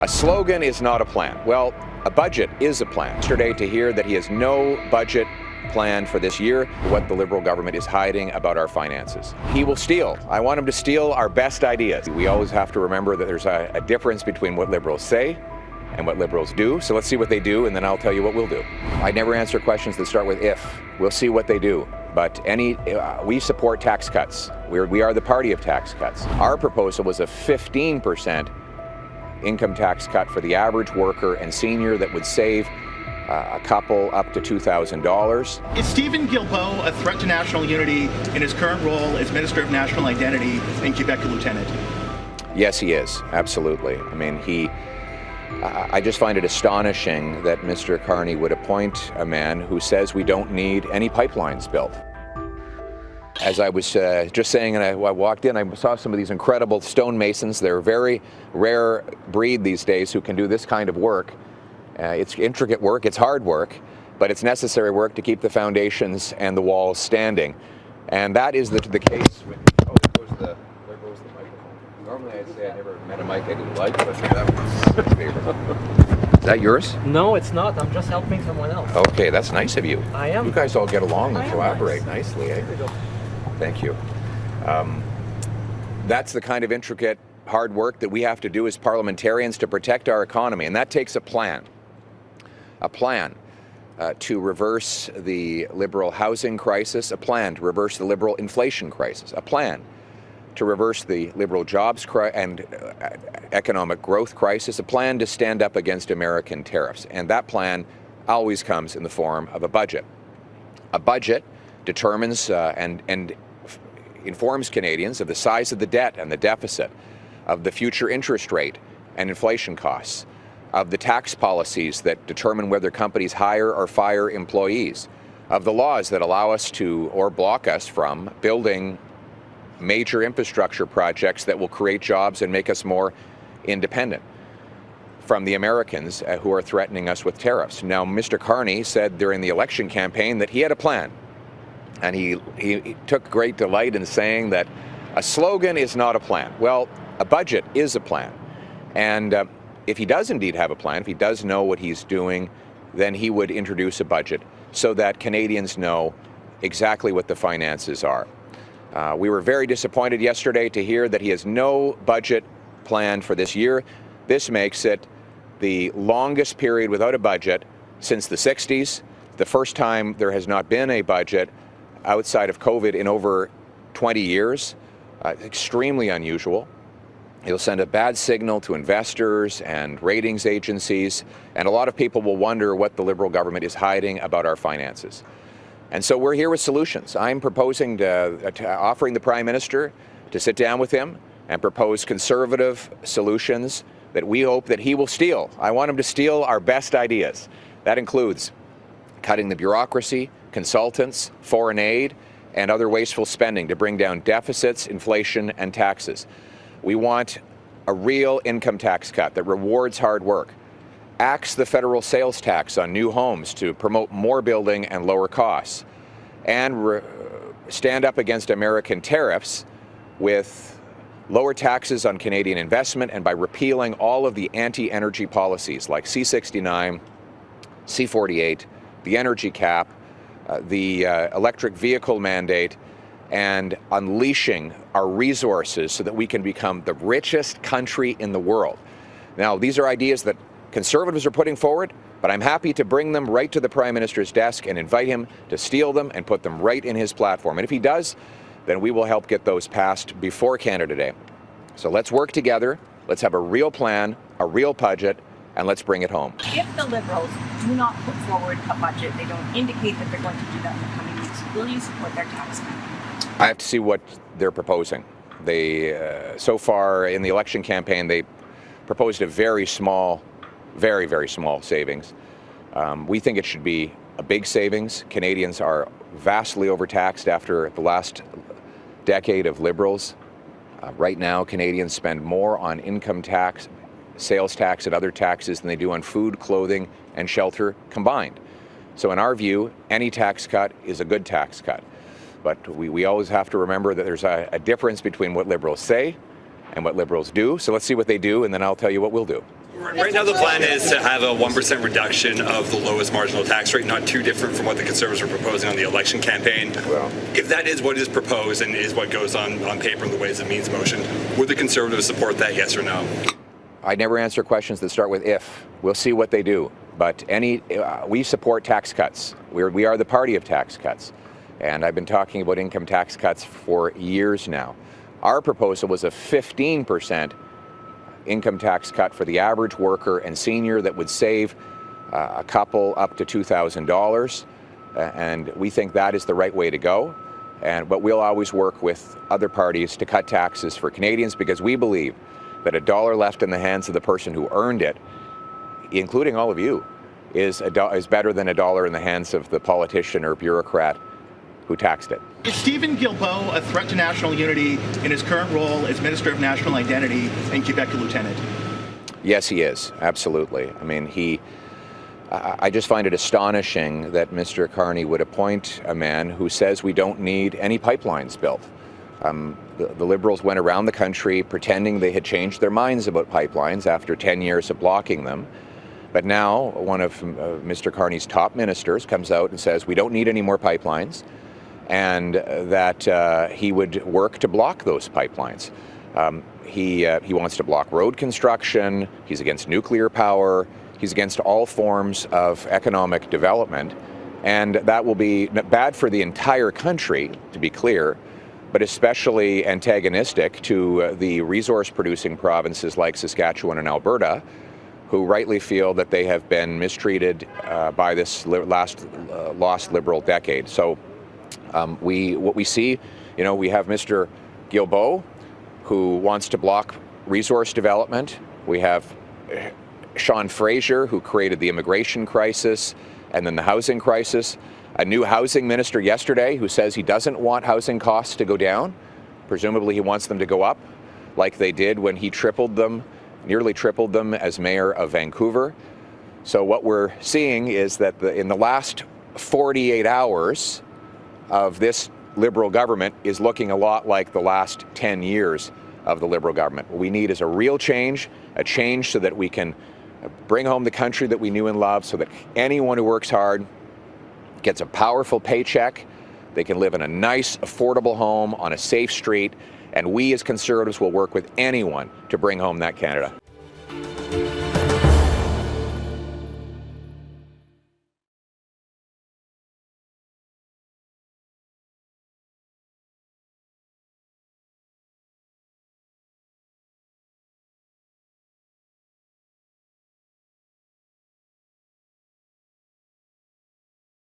A slogan is not a plan. Well, a budget is a plan. Yesterday to hear that he has no budget plan for this year, what the Liberal government is hiding about our finances. He will steal. I want him to steal our best ideas. We always have to remember that there's a difference between what Liberals say and what Liberals do. So let's see what they do, and then I'll tell you what we'll do. I never answer questions that start with if. We'll see what they do. But we support tax cuts. We are the party of tax cuts. Our proposal was a 15% income tax cut for the average worker and senior that would save a couple up to $2,000. Is Stephen Guilbeault a threat to national unity in his current role as Minister of National Identity and Quebec Lieutenant? Yes, he is. Absolutely. I mean, I just find it astonishing that Mr. Carney would appoint a man who says we don't need any pipelines built. As I was just saying, and I walked in, I saw some of these incredible stonemasons. They're a very rare breed these days who can do this kind of work. It's intricate work, it's hard work, but it's necessary work to keep the foundations and the walls standing. And that is the case with, there goes the microphone. Normally I'd say I never met a mic I didn't like, but that was my favorite. Is that yours? No, it's not. I'm just helping someone else. Okay, that's nice of you. I am. You guys all get along and collaborate nice. nicely, eh? Thank you. That's the kind of intricate, hard work that we have to do as parliamentarians to protect our economy, and that takes a plan. A plan to reverse the Liberal housing crisis, a plan to reverse the Liberal inflation crisis, a plan to reverse the Liberal jobs and economic growth crisis, a plan to stand up against American tariffs. And that plan always comes in the form of a budget. A budget determines and informs Canadians of the size of the debt and the deficit, of the future interest rate and inflation costs, of the tax policies that determine whether companies hire or fire employees, of the laws that allow us to or block us from building major infrastructure projects that will create jobs and make us more independent from the Americans who are threatening us with tariffs. Now, Mr. Carney said during the election campaign that he had a plan. And he took great delight in saying that a slogan is not a plan. Well, a budget is a plan. And if he does indeed have a plan, if he does know what he's doing, then he would introduce a budget so that Canadians know exactly what the finances are. We were very disappointed yesterday to hear that he has no budget plan for this year. This makes it the longest period without a budget since the 60s, the first time there has not been a budget outside of COVID in over 20 years. Extremely unusual. It'll send a bad signal to investors and ratings agencies, and a lot of people will wonder what the Liberal government is hiding about our finances. And so we're here with solutions. I'm proposing offering the Prime Minister to sit down with him and propose conservative solutions that we hope that he will steal. I want him to steal our best ideas. That includes cutting the bureaucracy, consultants, foreign aid, and other wasteful spending to bring down deficits, inflation, and taxes. We want a real income tax cut that rewards hard work, axes the federal sales tax on new homes to promote more building and lower costs, and stand up against American tariffs with lower taxes on Canadian investment and by repealing all of the anti-energy policies like C-69, C-48, the energy cap, the electric vehicle mandate, and unleashing our resources so that we can become the richest country in the world. Now, these are ideas that Conservatives are putting forward, but I'm happy to bring them right to the Prime Minister's desk and invite him to steal them and put them right in his platform. And if he does, then we will help get those passed before Canada Day. So let's work together, let's have a real plan, a real budget, and let's bring it home. If the Liberals do not put forward a budget, they don't indicate that they're going to do that in the coming weeks, will you support their tax cut? I have to see what they're proposing. They, so far in the election campaign, they proposed a very small, very, very small savings. We think it should be a big savings. Canadians are vastly overtaxed after the last decade of Liberals. Right now, Canadians spend more on income tax, sales tax, and other taxes than they do on food, clothing, and shelter combined. So in our view, any tax cut is a good tax cut. But we always have to remember that there's a difference between what Liberals say and what Liberals do. So let's see what they do, and then I'll tell you what we'll do. Right now the plan is to have a 1% reduction of the lowest marginal tax rate, not too different from what the Conservatives were proposing on the election campaign. Well, if that is what is proposed and is what goes on paper in the Ways and Means motion, would the Conservatives support that, yes or no? I never answer questions that start with if. We'll see what they do. But we support tax cuts. We are the party of tax cuts. And I've been talking about income tax cuts for years now. Our proposal was a 15% income tax cut for the average worker and senior that would save a couple up to $2,000. And we think that is the right way to go. But we'll always work with other parties to cut taxes for Canadians because we believe that a dollar left in the hands of the person who earned it, including all of you, is better than a dollar in the hands of the politician or bureaucrat who taxed it. Is Stephen Guilbeault a threat to national unity in his current role as Minister of National Identity and Quebec Lieutenant? Yes, he is. Absolutely. I mean, I just find it astonishing that Mr. Carney would appoint a man who says we don't need any pipelines built. The Liberals went around the country pretending they had changed their minds about pipelines after 10 years of blocking them. But now one of Mr. Carney's top ministers comes out and says we don't need any more pipelines, and that he would work to block those pipelines. He wants to block road construction. He's against nuclear power. He's against all forms of economic development. And that will be bad for the entire country, to be clear, but especially antagonistic to the resource-producing provinces like Saskatchewan and Alberta, who rightly feel that they have been mistreated by this lost Liberal decade. So what we see, we have Mr. Guilbeault, who wants to block resource development. We have Sean Fraser, who created the immigration crisis and then the housing crisis. A new housing minister yesterday who says he doesn't want housing costs to go down. Presumably he wants them to go up, like they did when he nearly tripled them as mayor of Vancouver. So what we're seeing is that in the last 48 hours of this Liberal government is looking a lot like the last 10 years of the Liberal government. What we need is a real change, a change so that we can bring home the country that we knew and loved, so that anyone who works hard gets a powerful paycheck, they can live in a nice, affordable home on a safe street, and we as Conservatives will work with anyone to bring home that Canada.